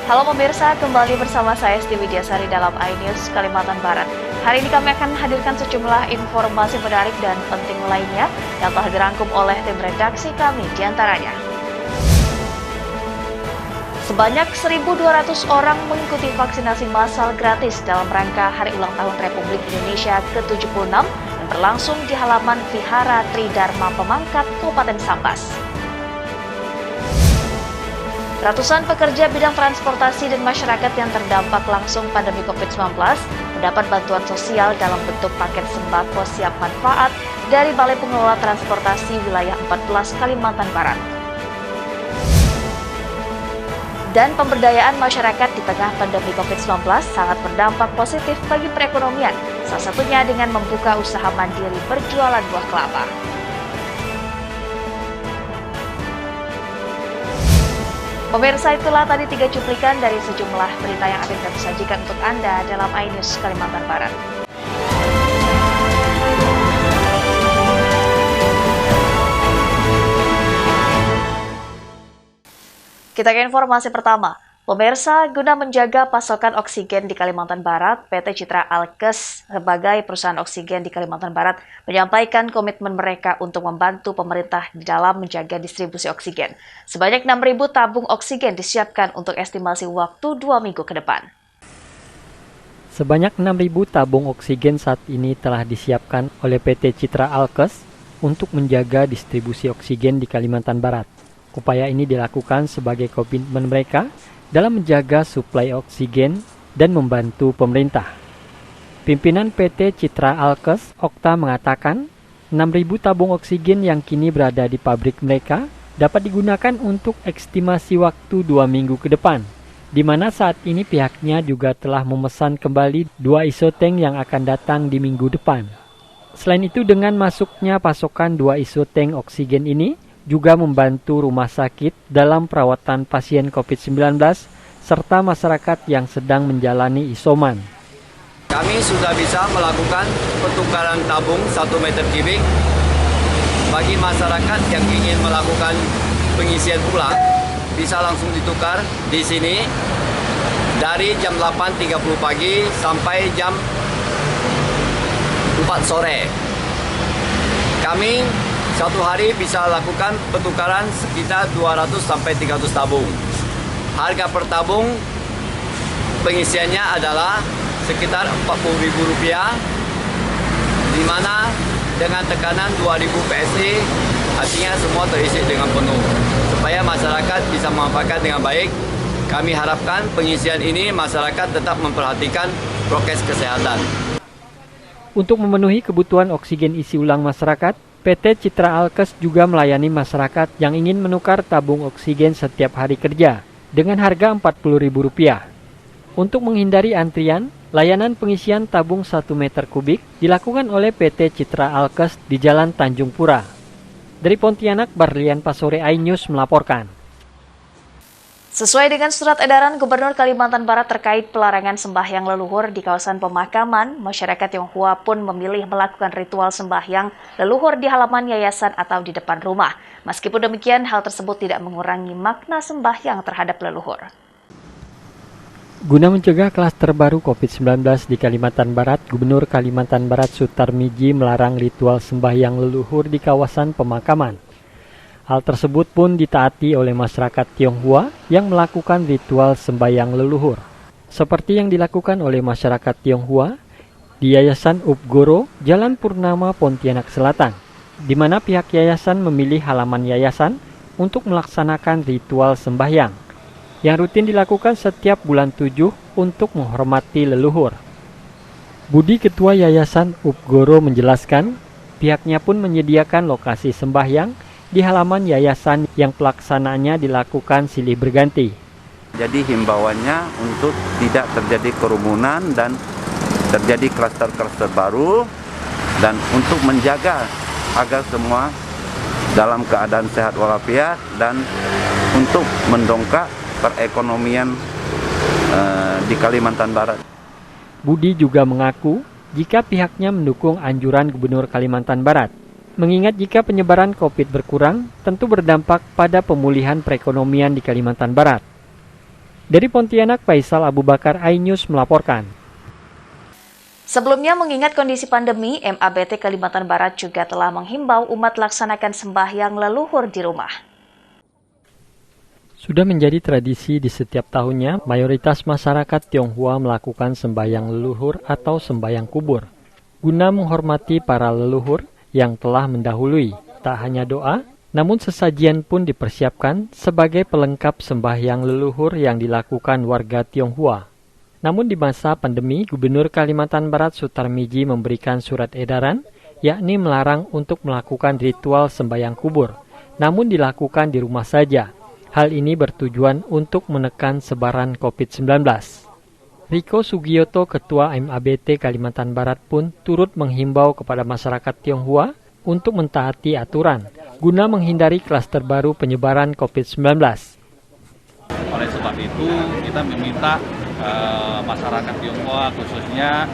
Halo pemirsa, kembali bersama saya Esti Widyasari dalam iNews Kalimantan Barat. Hari ini kami akan hadirkan sejumlah informasi menarik dan penting lainnya yang telah dirangkum oleh tim redaksi kami diantaranya. Sebanyak 1.200 orang mengikuti vaksinasi massal gratis dalam rangka Hari Ulang Tahun Republik Indonesia ke-76 yang berlangsung di halaman Vihara Tridharma Pemangkat, Kabupaten Sambas. Ratusan pekerja bidang transportasi dan masyarakat yang terdampak langsung pandemi COVID-19 mendapat bantuan sosial dalam bentuk paket sembako siap manfaat dari Balai Pengelola Transportasi Wilayah 14 Kalimantan Barat. Dan pemberdayaan masyarakat di tengah pandemi COVID-19 sangat berdampak positif bagi perekonomian, salah satunya dengan membuka usaha mandiri berjualan buah kelapa. Pemirsa, itulah tadi 3 cuplikan dari sejumlah berita yang akan kami sajikan untuk Anda dalam iNews Kalimantan Barat. Kita ke informasi pertama. Pemirsa, guna menjaga pasokan oksigen di Kalimantan Barat, PT Citra Alkes sebagai perusahaan oksigen di Kalimantan Barat menyampaikan komitmen mereka untuk membantu pemerintah di dalam menjaga distribusi oksigen. Sebanyak 6.000 tabung oksigen disiapkan untuk estimasi waktu 2 minggu ke depan. Sebanyak 6.000 tabung oksigen saat ini telah disiapkan oleh PT Citra Alkes untuk menjaga distribusi oksigen di Kalimantan Barat. Upaya ini dilakukan sebagai komitmen mereka dalam menjaga suplai oksigen dan membantu pemerintah. Pimpinan PT Citra Alkes, Okta, mengatakan 6.000 tabung oksigen yang kini berada di pabrik mereka dapat digunakan untuk estimasi waktu 2 minggu ke depan, di mana saat ini pihaknya juga telah memesan kembali 2 isotank yang akan datang di minggu depan. Selain itu, dengan masuknya pasokan 2 isotank oksigen ini, juga membantu rumah sakit dalam perawatan pasien COVID-19 serta masyarakat yang sedang menjalani isoman. Kami sudah bisa melakukan pertukaran tabung 1 meter kubik bagi masyarakat yang ingin melakukan pengisian ulang, bisa langsung ditukar di sini dari jam 8.30 pagi sampai jam 4 sore. Kami satu hari bisa lakukan pertukaran sekitar 200 sampai 300 tabung. Harga per tabung pengisiannya adalah sekitar Rp40.000, di mana dengan tekanan 2.000 PSI, artinya semua terisi dengan penuh. Supaya masyarakat bisa memanfaatkan dengan baik, kami harapkan pengisian ini masyarakat tetap memperhatikan prokes kesehatan. Untuk memenuhi kebutuhan oksigen isi ulang masyarakat, PT Citra Alkes juga melayani masyarakat yang ingin menukar tabung oksigen setiap hari kerja dengan harga Rp40.000. Untuk menghindari antrian, layanan pengisian tabung 1 meter kubik dilakukan oleh PT Citra Alkes di Jalan Tanjung Pura. Dari Pontianak, Barlian Pasore, iNews melaporkan. Sesuai dengan surat edaran Gubernur Kalimantan Barat terkait pelarangan sembahyang leluhur di kawasan pemakaman, masyarakat Tionghoa pun memilih melakukan ritual sembahyang leluhur di halaman yayasan atau di depan rumah. Meskipun demikian, hal tersebut tidak mengurangi makna sembahyang terhadap leluhur. Guna mencegah klaster baru COVID-19 di Kalimantan Barat, Gubernur Kalimantan Barat Sutar Miji melarang ritual sembahyang leluhur di kawasan pemakaman. Hal tersebut pun ditaati oleh masyarakat Tionghoa yang melakukan ritual sembahyang leluhur. Seperti yang dilakukan oleh masyarakat Tionghoa di Yayasan Upgoro, Jalan Purnama, Pontianak Selatan, di mana pihak yayasan memilih halaman yayasan untuk melaksanakan ritual sembahyang, yang rutin dilakukan setiap bulan 7 untuk menghormati leluhur. Budi, Ketua Yayasan Upgoro, menjelaskan, pihaknya pun menyediakan lokasi sembahyang di halaman yayasan yang pelaksanaannya dilakukan silih berganti. Jadi himbauannya untuk tidak terjadi kerumunan dan terjadi klaster-klaster baru, dan untuk menjaga agar semua dalam keadaan sehat walafiat dan untuk mendongkrak perekonomian di Kalimantan Barat. Budi juga mengaku jika pihaknya mendukung anjuran Gubernur Kalimantan Barat. Mengingat jika penyebaran COVID berkurang, tentu berdampak pada pemulihan perekonomian di Kalimantan Barat. Dari Pontianak, Faisal Abu Bakar, iNews melaporkan. Sebelumnya mengingat kondisi pandemi, MABT Kalimantan Barat juga telah menghimbau umat laksanakan sembahyang leluhur di rumah. Sudah menjadi tradisi di setiap tahunnya, mayoritas masyarakat Tionghoa melakukan sembahyang leluhur atau sembahyang kubur, guna menghormati para leluhur yang telah mendahului. Tak hanya doa, namun sesajian pun dipersiapkan sebagai pelengkap sembahyang leluhur yang dilakukan warga Tionghoa. Namun di masa pandemi, Gubernur Kalimantan Barat Sutarmiji memberikan surat edaran, yakni melarang untuk melakukan ritual sembahyang kubur, namun dilakukan di rumah saja. Hal ini bertujuan untuk menekan sebaran COVID-19. Riko Sugiyoto, Ketua MABT Kalimantan Barat pun turut menghimbau kepada masyarakat Tionghoa untuk mentaati aturan, guna menghindari klaster baru penyebaran COVID-19. Oleh sebab itu, kita meminta masyarakat Tionghoa khususnya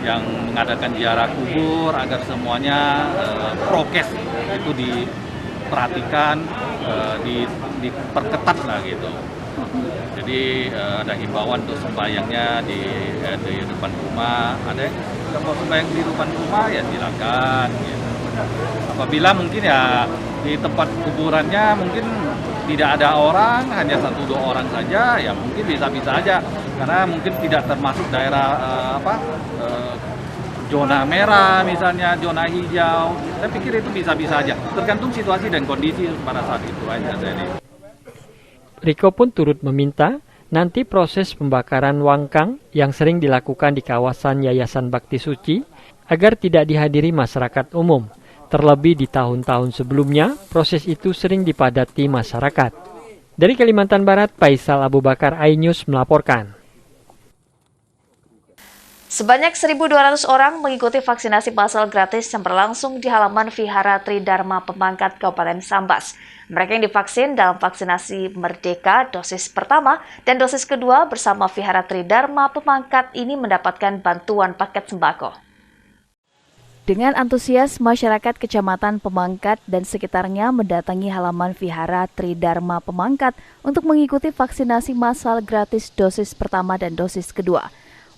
yang mengadakan ziarah kubur agar semuanya prokes itu diperhatikan, diperketat lah gitu. Jadi ada himbauan untuk sembahyangnya di depan rumah. Ada yang mau sembahyang di depan rumah ya silakan. Gitu. Apabila mungkin ya di tempat kuburannya mungkin tidak ada orang, hanya 1-2 orang saja, ya mungkin bisa-bisa aja. Karena mungkin tidak termasuk daerah zona merah misalnya, zona hijau. Saya pikir itu bisa-bisa aja, tergantung situasi dan kondisi pada saat itu aja. Riko pun turut meminta nanti proses pembakaran wangkang yang sering dilakukan di kawasan Yayasan Bakti Suci agar tidak dihadiri masyarakat umum. Terlebih di tahun-tahun sebelumnya, proses itu sering dipadati masyarakat. Dari Kalimantan Barat, Faisal Abu Bakar, iNews melaporkan. Sebanyak 1.200 orang mengikuti vaksinasi massal gratis yang berlangsung di halaman Vihara Tridharma Pemangkat Kabupaten Sambas. Mereka yang divaksin dalam vaksinasi Merdeka dosis pertama dan dosis kedua bersama Vihara Tridharma Pemangkat ini mendapatkan bantuan paket sembako. Dengan antusias, masyarakat Kecamatan Pemangkat dan sekitarnya mendatangi halaman Vihara Tridharma Pemangkat untuk mengikuti vaksinasi massal gratis dosis pertama dan dosis kedua.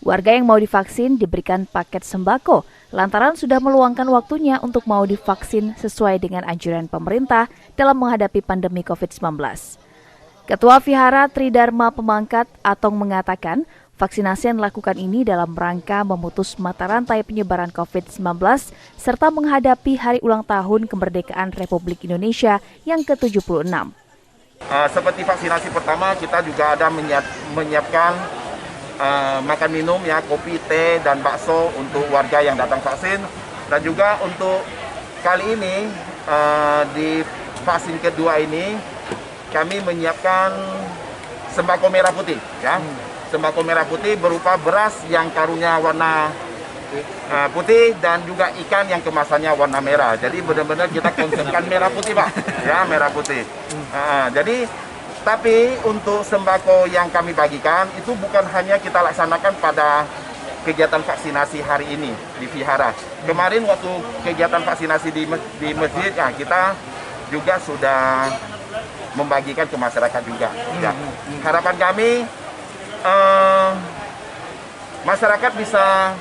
Warga yang mau divaksin diberikan paket sembako lantaran sudah meluangkan waktunya untuk mau divaksin sesuai dengan anjuran pemerintah dalam menghadapi pandemi COVID-19. Ketua Vihara Tridharma Pemangkat, Atong, mengatakan vaksinasi yang dilakukan ini dalam rangka memutus mata rantai penyebaran COVID-19 serta menghadapi hari ulang tahun kemerdekaan Republik Indonesia yang ke-76. Seperti vaksinasi pertama, kita juga ada menyiapkan makan minum ya, kopi, teh, dan bakso untuk warga yang datang vaksin. Dan juga untuk kali ini di vaksin kedua ini kami menyiapkan sembako merah putih ya. Sembako merah putih berupa beras yang karungnya warna putih dan juga ikan yang kemasannya warna merah. Jadi benar-benar kita konsepkan merah putih, Pak. Ya, merah putih. Jadi tapi untuk sembako yang kami bagikan itu bukan hanya kita laksanakan pada kegiatan vaksinasi hari ini di Vihara. Kemarin waktu kegiatan vaksinasi di masjid ya, kita juga sudah membagikan ke masyarakat juga. Ya. Harapan kami masyarakat bisa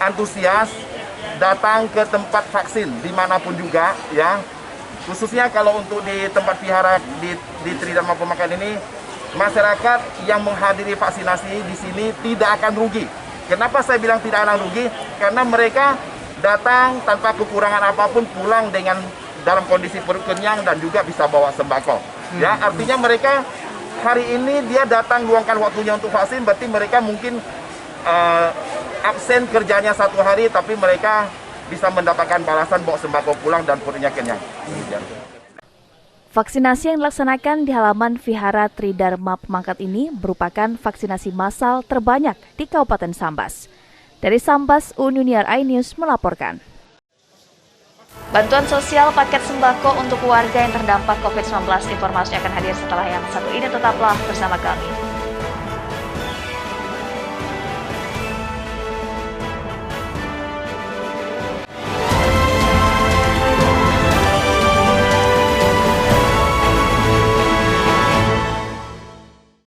antusias datang ke tempat vaksin dimanapun juga ya, khususnya kalau untuk di tempat Vihara di Tridharma Pemangkat ini, masyarakat yang menghadiri vaksinasi di sini tidak akan rugi. Kenapa saya bilang tidak akan rugi? Karena mereka datang tanpa kekurangan apapun, pulang dengan dalam kondisi perut kenyang dan juga bisa bawa sembako. Ya, artinya mereka hari ini dia datang luangkan waktunya untuk vaksin, berarti mereka mungkin absen kerjanya 1 hari, tapi mereka bisa mendapatkan balasan bawa sembako pulang dan perutnya kenyang. Vaksinasi yang dilaksanakan di halaman Vihara Tridharma Pemangkat ini merupakan vaksinasi massal terbanyak di Kabupaten Sambas. Dari Sambas, Ununiar iNews melaporkan. Bantuan sosial paket sembako untuk warga yang terdampak COVID-19, informasi akan hadir setelah yang satu ini, tetaplah bersama kami.